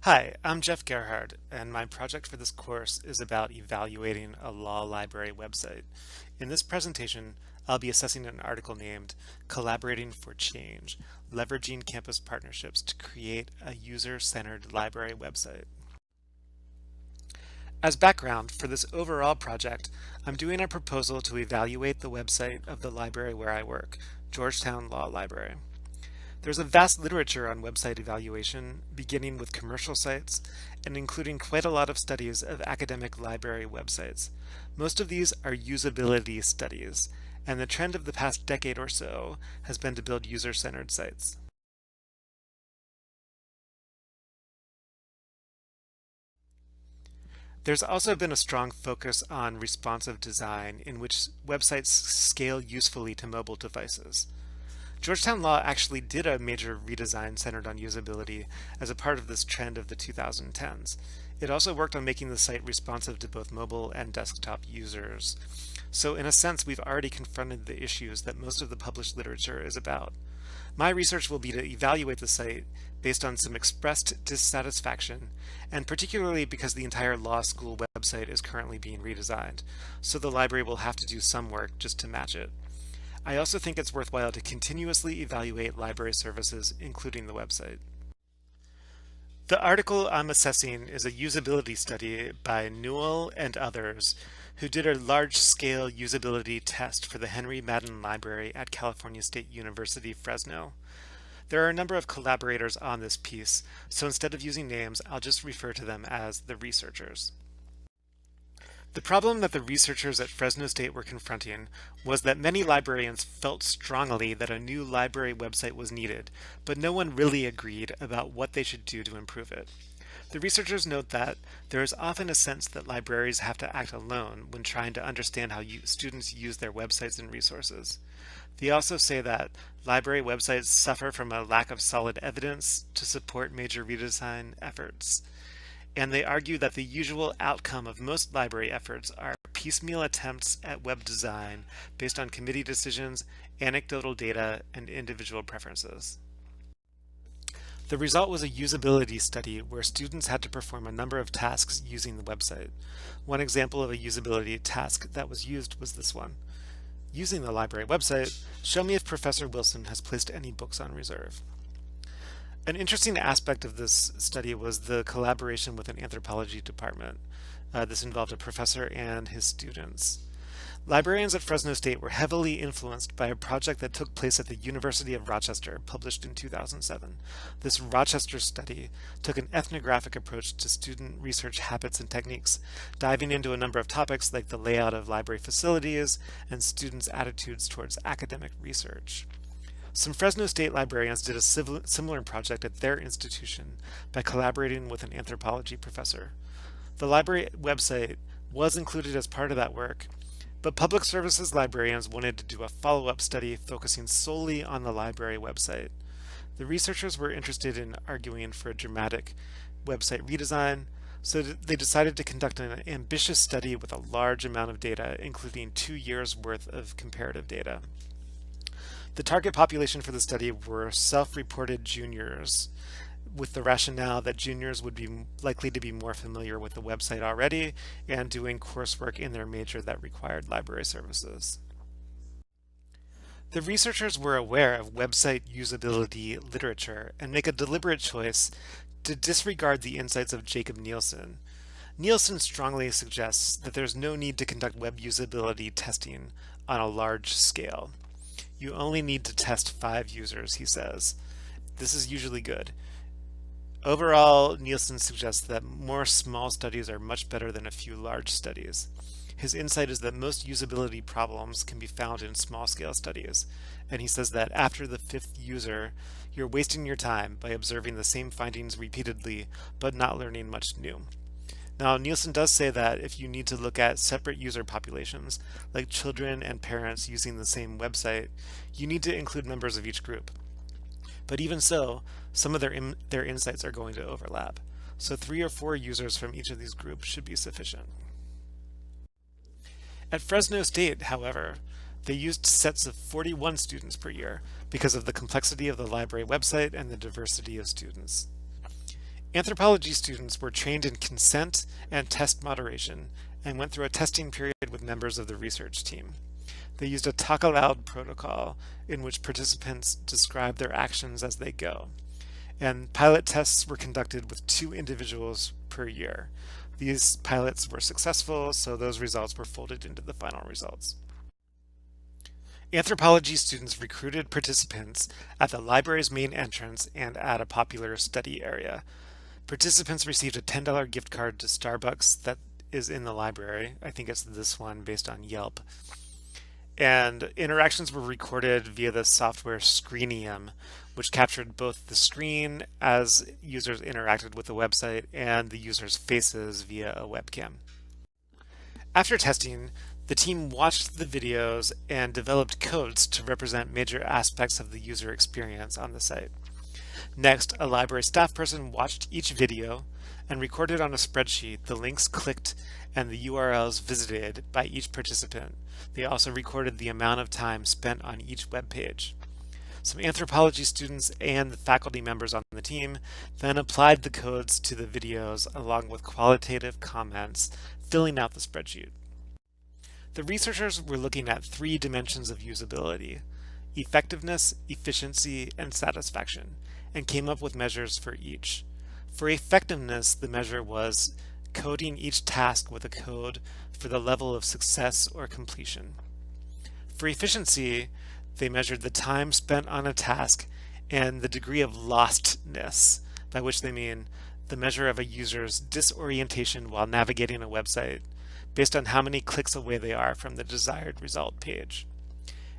Hi, I'm Jeff Gerhard, and my project for this course is about evaluating a law library website. In this presentation, I'll be assessing an article named Collaborating for Change, Leveraging Campus Partnerships to Create a User-Centered Library Website. As background for this overall project, I'm doing a proposal to evaluate the website of the library where I work, Georgetown Law Library. There's a vast literature on website evaluation, beginning with commercial sites and including quite a lot of studies of academic library websites. Most of these are usability studies, and the trend of the past decade or so has been to build user-centered sites. There's also been a strong focus on responsive design in which websites scale usefully to mobile devices. Georgetown Law actually did a major redesign centered on usability as a part of this trend of the 2010s. It also worked on making the site responsive to both mobile and desktop users. So in a sense, we've already confronted the issues that most of the published literature is about. My research will be to evaluate the site based on some expressed dissatisfaction, and particularly because the entire law school website is currently being redesigned, so the library will have to do some work just to match it. I also think it's worthwhile to continuously evaluate library services, including the website. The article I'm assessing is a usability study by Newell and others who did a large-scale usability test for the Henry Madden Library at California State University, Fresno. There are a number of collaborators on this piece, so instead of using names, I'll just refer to them as the researchers. The problem that the researchers at Fresno State were confronting was that many librarians felt strongly that a new library website was needed, but no one really agreed about what they should do to improve it. The researchers note that there is often a sense that libraries have to act alone when trying to understand how students use their websites and resources. They also say that library websites suffer from a lack of solid evidence to support major redesign efforts, and they argue that the usual outcome of most library efforts are piecemeal attempts at web design based on committee decisions, anecdotal data, and individual preferences. The result was a usability study where students had to perform a number of tasks using the website. One example of a usability task that was used was this one. Using the library website, show me if Professor Wilson has placed any books on reserve. An interesting aspect of this study was the collaboration with an anthropology department. This involved a professor and his students. Librarians at Fresno State were heavily influenced by a project that took place at the University of Rochester, published in 2007. This Rochester study took an ethnographic approach to student research habits and techniques, diving into a number of topics like the layout of library facilities and students' attitudes towards academic research. Some Fresno State librarians did a similar project at their institution by collaborating with an anthropology professor. The library website was included as part of that work, but public services librarians wanted to do a follow-up study focusing solely on the library website. The researchers were interested in arguing for a dramatic website redesign, so they decided to conduct an ambitious study with a large amount of data, including 2 years worth of comparative data. The target population for the study were self-reported juniors, with the rationale that juniors would be likely to be more familiar with the website already and doing coursework in their major that required library services. The researchers were aware of website usability literature and make a deliberate choice to disregard the insights of Jacob Nielsen. Nielsen strongly suggests that there's no need to conduct web usability testing on a large scale. You only need to test 5 users, he says. This is usually good. Overall, Nielsen suggests that more small studies are much better than a few large studies. His insight is that most usability problems can be found in small-scale studies, and he says that after the 5th user, you're wasting your time by observing the same findings repeatedly, but not learning much new. Now, Nielsen does say that if you need to look at separate user populations, like children and parents using the same website, you need to include members of each group. But even so, some of their insights are going to overlap. So 3 or 4 users from each of these groups should be sufficient. At Fresno State, however, they used sets of 41 students per year because of the complexity of the library website and the diversity of students. Anthropology students were trained in consent and test moderation and went through a testing period with members of the research team. They used a talk aloud protocol in which participants describe their actions as they go. And pilot tests were conducted with 2 individuals per year. These pilots were successful, so those results were folded into the final results. Anthropology students recruited participants at the library's main entrance and at a popular study area. Participants received a $10 gift card to Starbucks that is in the library. I think it's this one based on Yelp. And interactions were recorded via the software Screenium, which captured both the screen as users interacted with the website and the users' faces via a webcam. After testing, the team watched the videos and developed codes to represent major aspects of the user experience on the site. Next, a library staff person watched each video and recorded on a spreadsheet the links clicked and the URLs visited by each participant. They also recorded the amount of time spent on each web page. Some anthropology students and the faculty members on the team then applied the codes to the videos along with qualitative comments, filling out the spreadsheet. The researchers were looking at 3 dimensions of usability: effectiveness, efficiency, and satisfaction, and came up with measures for each. For effectiveness, the measure was coding each task with a code for the level of success or completion. For efficiency, they measured the time spent on a task and the degree of lostness, by which they mean the measure of a user's disorientation while navigating a website based on how many clicks away they are from the desired result page.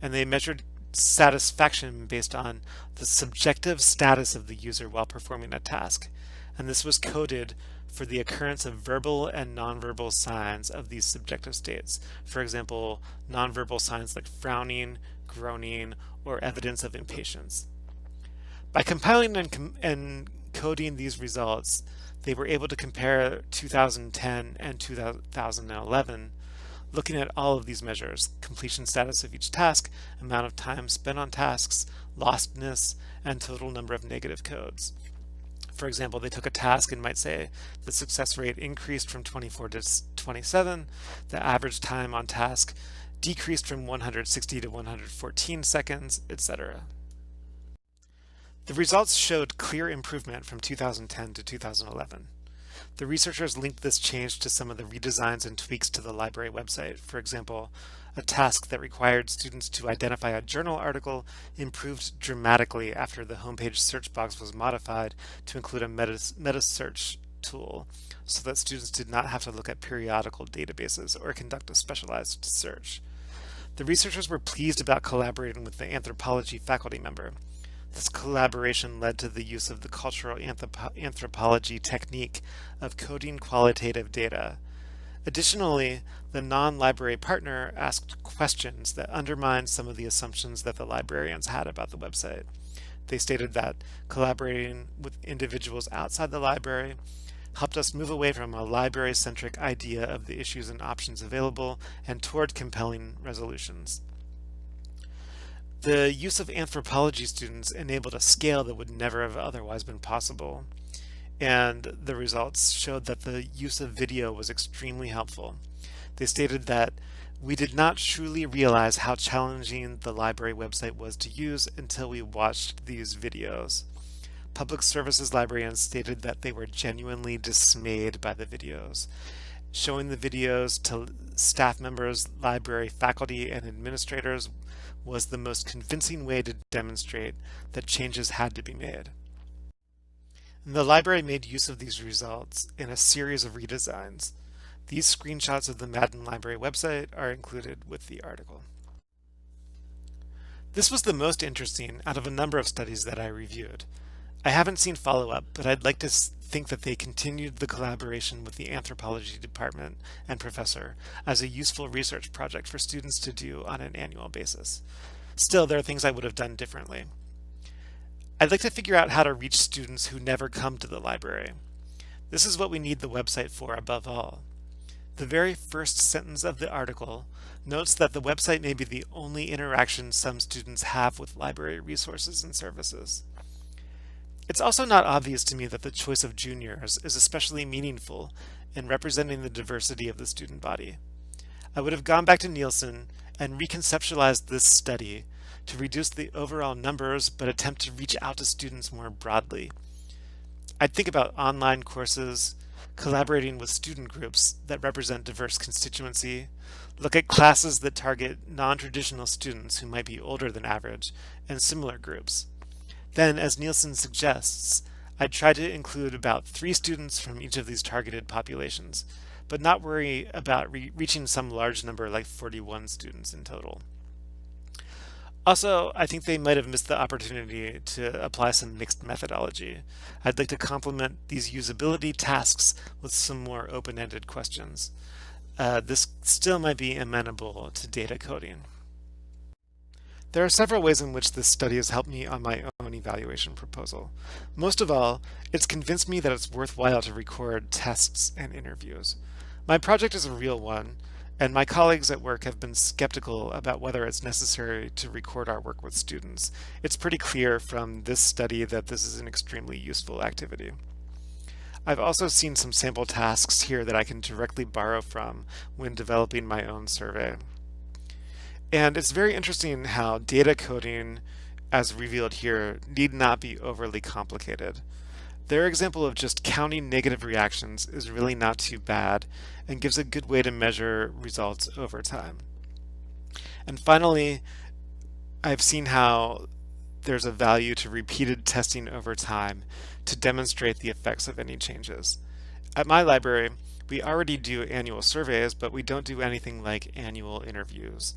And they measured satisfaction based on the subjective status of the user while performing a task, and this was coded for the occurrence of verbal and nonverbal signs of these subjective states. For example, nonverbal signs like frowning, groaning, or evidence of impatience. By compiling and coding these results, they were able to compare 2010 and 2011, looking at all of these measures: completion status of each task, amount of time spent on tasks, lostness, and total number of negative codes. For example, they took a task and might say the success rate increased from 24 to 27, the average time on task decreased from 160 to 114 seconds, etc. The results showed clear improvement from 2010 to 2011. The researchers linked this change to some of the redesigns and tweaks to the library website. For example, a task that required students to identify a journal article improved dramatically after the homepage search box was modified to include a meta search tool, so that students did not have to look at periodical databases or conduct a specialized search. The researchers were pleased about collaborating with the anthropology faculty member. This collaboration led to the use of the cultural anthropology technique of coding qualitative data. Additionally, the non-library partner asked questions that undermined some of the assumptions that the librarians had about the website. They stated that collaborating with individuals outside the library helped us move away from a library-centric idea of the issues and options available and toward compelling resolutions. The use of anthropology students enabled a scale that would never have otherwise been possible, and the results showed that the use of video was extremely helpful. They stated that we did not truly realize how challenging the library website was to use until we watched these videos. Public services librarians stated that they were genuinely dismayed by the videos. Showing the videos to staff members, library faculty, and administrators was the most convincing way to demonstrate that changes had to be made. And the library made use of these results in a series of redesigns. These screenshots of the Madden Library website are included with the article. This was the most interesting out of a number of studies that I reviewed. I haven't seen follow-up, but I'd like to think that they continued the collaboration with the anthropology department and professor as a useful research project for students to do on an annual basis. Still, there are things I would have done differently. I'd like to figure out how to reach students who never come to the library. This is what we need the website for above all. The very first sentence of the article notes that the website may be the only interaction some students have with library resources and services. It's also not obvious to me that the choice of juniors is especially meaningful in representing the diversity of the student body. I would have gone back to Nielsen and reconceptualized this study to reduce the overall numbers but attempt to reach out to students more broadly. I'd think about online courses, collaborating with student groups that represent diverse constituency, look at classes that target non-traditional students who might be older than average, and similar groups. Then, as Nielsen suggests, I'd try to include about 3 students from each of these targeted populations, but not worry about reaching some large number like 41 students in total. Also, I think they might have missed the opportunity to apply some mixed methodology. I'd like to complement these usability tasks with some more open-ended questions. This still might be amenable to data coding. There are several ways in which this study has helped me on my own evaluation proposal. Most of all, it's convinced me that it's worthwhile to record tests and interviews. My project is a real one, and my colleagues at work have been skeptical about whether it's necessary to record our work with students. It's pretty clear from this study that this is an extremely useful activity. I've also seen some sample tasks here that I can directly borrow from when developing my own survey. And it's very interesting how data coding, as revealed here, need not be overly complicated. Their example of just counting negative reactions is really not too bad and gives a good way to measure results over time. And finally, I've seen how there's a value to repeated testing over time to demonstrate the effects of any changes. At my library, we already do annual surveys, but we don't do anything like annual interviews.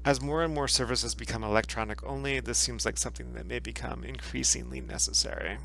As more and more services become electronic only, this seems like something that may become increasingly necessary.